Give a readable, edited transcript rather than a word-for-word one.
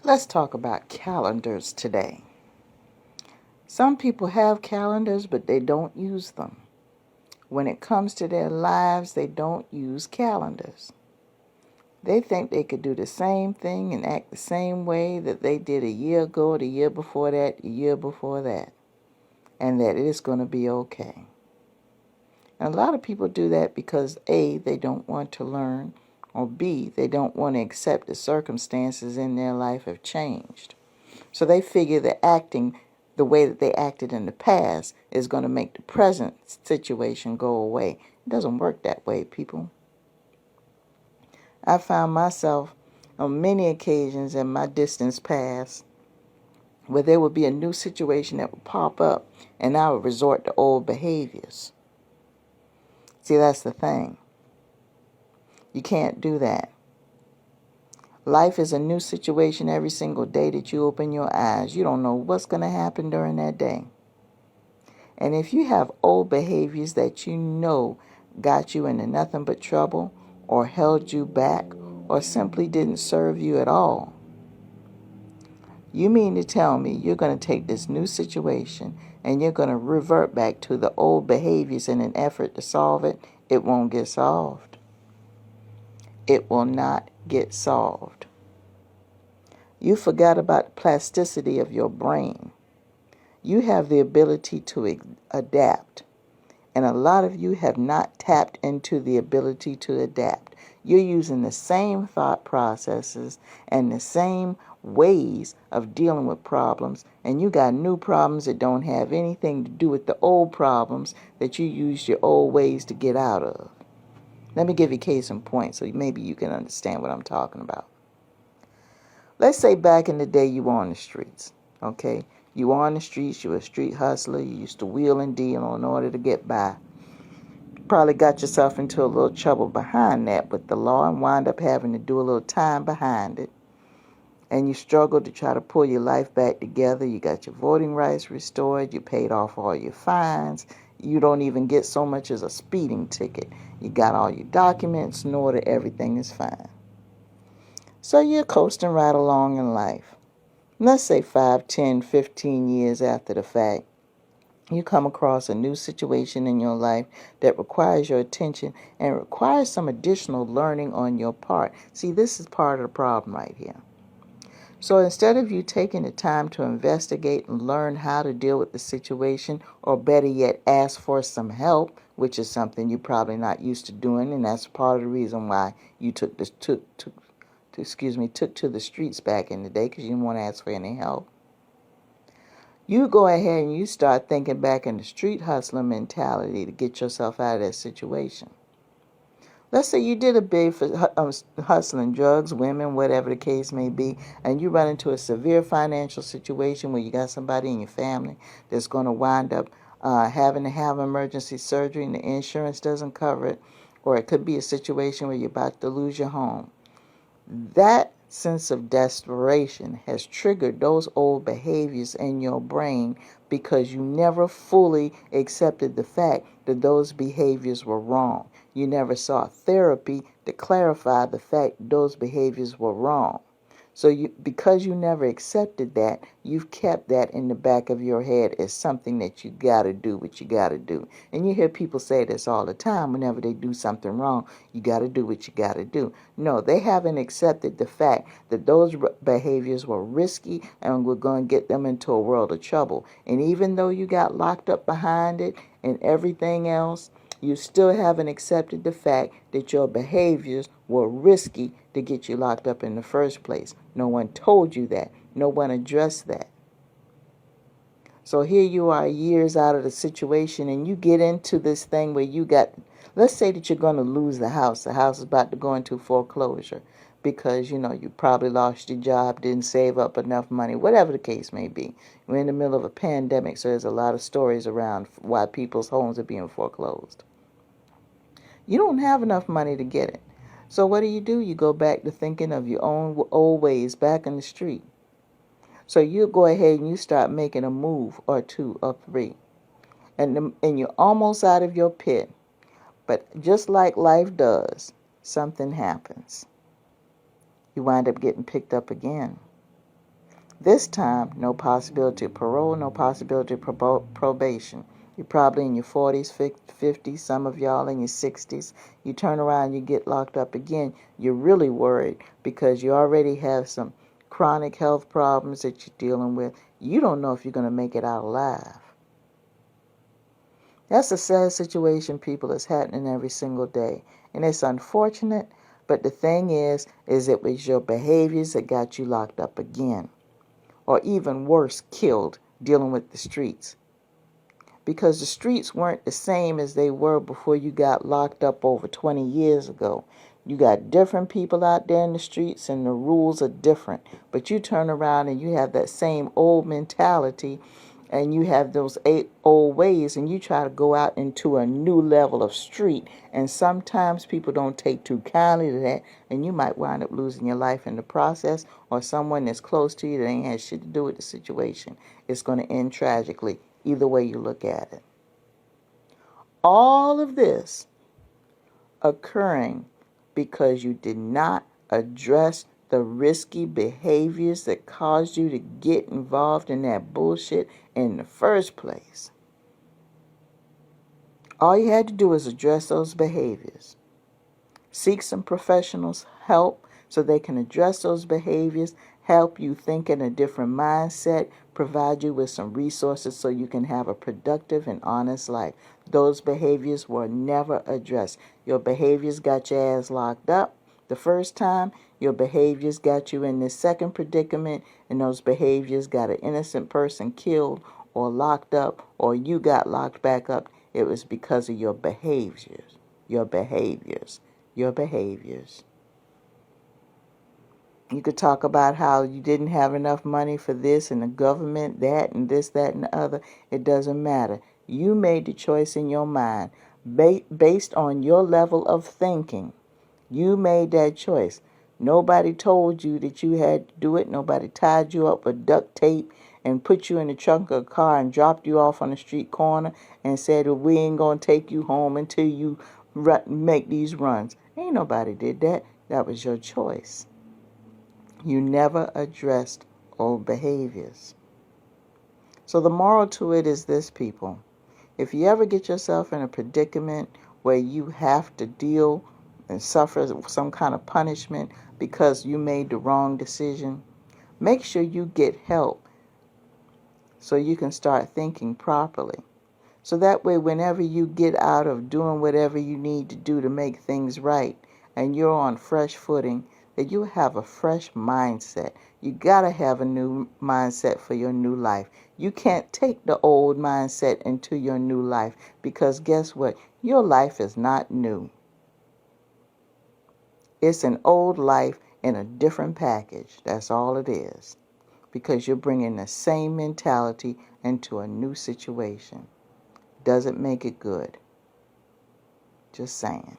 Let's talk about calendars today. Some people have calendars, but they don't use them. When it comes to their lives, they don't use calendars. They think they could do the same thing and act the same way that they did a year ago, the year before that, the year before that, and that it is going to be okay. And a lot of people do that because A, they don't want to learn, or B, they don't want to accept the circumstances in their life have changed. So they figure that acting the way that they acted in the past is going to make the present situation go away. It doesn't work that way, people. I found myself on many occasions in my distant past where there would be a new situation that would pop up and I would resort to old behaviors. See, that's the thing. You can't do that. Life is a new situation every single day that you open your eyes. You don't know what's going to happen during that day. And if you have old behaviors that you know got you into nothing but trouble or held you back or simply didn't serve you at all, you mean to tell me you're going to take this new situation and you're going to revert back to the old behaviors in an effort to solve it? It won't get solved. It will not get solved. You forgot about the plasticity of your brain. You have the ability to adapt. And a lot of you have not tapped into the ability to adapt. You're using the same thought processes and the same ways of dealing with problems, and you got new problems that don't have anything to do with the old problems that you used your old ways to get out of. Let me give you a case in point so maybe you can understand what I'm talking about. Let's say back in the day you were on the streets, okay? You were on the streets, you were a street hustler, you used to wheel and deal in order to get by. Probably got yourself into a little trouble behind that with the law and wind up having to do a little time behind it. And you struggled to try to pull your life back together. You got your voting rights restored. You paid off all your fines. You don't even get so much as a speeding ticket. You got all your documents in order. Everything is fine. So you're coasting right along in life. Let's say 5, 10, 15 years after the fact, you come across a new situation in your life that requires your attention and requires some additional learning on your part. See, this is part of the problem right here. So instead of you taking the time to investigate and learn how to deal with the situation, or better yet, ask for some help, which is something you're probably not used to doing, and that's part of the reason why you took to the streets back in the day, because you didn't want to ask for any help. You go ahead and you start thinking back in the street hustler mentality to get yourself out of that situation. Let's say you did a bid for hustling drugs, women, whatever the case may be, and you run into a severe financial situation where you got somebody in your family that's going to wind up having to have emergency surgery and the insurance doesn't cover it, or it could be a situation where you're about to lose your home. That sense of desperation has triggered those old behaviors in your brain because you never fully accepted the fact that those behaviors were wrong. You never sought therapy to clarify the fact those behaviors were wrong. So because you never accepted that, you've kept that in the back of your head as something that you got to do what you got to do. And you hear people say this all the time whenever they do something wrong. You got to do what you got to do. No, they haven't accepted the fact that those behaviors were risky and were going to get them into a world of trouble. And even though you got locked up behind it and everything else, you still haven't accepted the fact that your behaviors were risky to get you locked up in the first place. No one told you that. No one addressed that. So here you are years out of the situation and you get into this thing where let's say that you're going to lose the house. The house is about to go into foreclosure because, you probably lost your job, didn't save up enough money, whatever the case may be. We're in the middle of a pandemic, so there's a lot of stories around why people's homes are being foreclosed. You don't have enough money to get it. So what do? You go back to thinking of your own old ways back in the street. So you go ahead and you start making a move or two or three. And you're almost out of your pit. But just like life does, something happens. You wind up getting picked up again. This time, no possibility of parole, no possibility of probation. You're probably in your 40s, 50s, some of y'all in your 60s. You turn around, you get locked up again. You're really worried because you already have some chronic health problems that you're dealing with. You don't know if you're going to make it out alive. That's a sad situation, people. It's happening every single day. And it's unfortunate, but the thing is it was your behaviors that got you locked up again. Or even worse, killed, dealing with the streets. Because the streets weren't the same as they were before you got locked up over 20 years ago. You got different people out there in the streets and the rules are different. But you turn around and you have that same old mentality and you have those old ways and you try to go out into a new level of street. And sometimes people don't take too kindly to that and you might wind up losing your life in the process, or someone that's close to you that ain't had shit to do with the situation. It's going to end tragically, either way you look at it. All of this occurring because you did not address the risky behaviors that caused you to get involved in that bullshit in the first place. All you had to do was address those behaviors. Seek some professionals' help so they can address those behaviors, help you think in a different mindset, provide you with some resources so you can have a productive and honest life. Those behaviors were never addressed. Your behaviors got your ass locked up the first time. Your behaviors got you in this second predicament, and those behaviors got an innocent person killed or locked up, or you got locked back up. It was because of your behaviors. Your behaviors. Your behaviors. You could talk about how you didn't have enough money for this and the government, that and this, that, and the other. It doesn't matter. You made the choice in your mind based on your level of thinking. You made that choice. Nobody told you that you had to do it. Nobody tied you up with duct tape and put you in the trunk of a car and dropped you off on the street corner and said, well, we ain't going to take you home until you make these runs. Ain't nobody did that. That was your choice. You never addressed old behaviors. So the moral to it is this, people. If you ever get yourself in a predicament where you have to deal and suffer some kind of punishment because you made the wrong decision, make sure you get help so you can start thinking properly. So that way, whenever you get out of doing whatever you need to do to make things right and you're on fresh footing, that you have a fresh mindset. You got to have a new mindset for your new life. You can't take the old mindset into your new life because guess what? Your life is not new. It's an old life in a different package. That's all it is. Because you're bringing the same mentality into a new situation. Doesn't make it good. Just saying.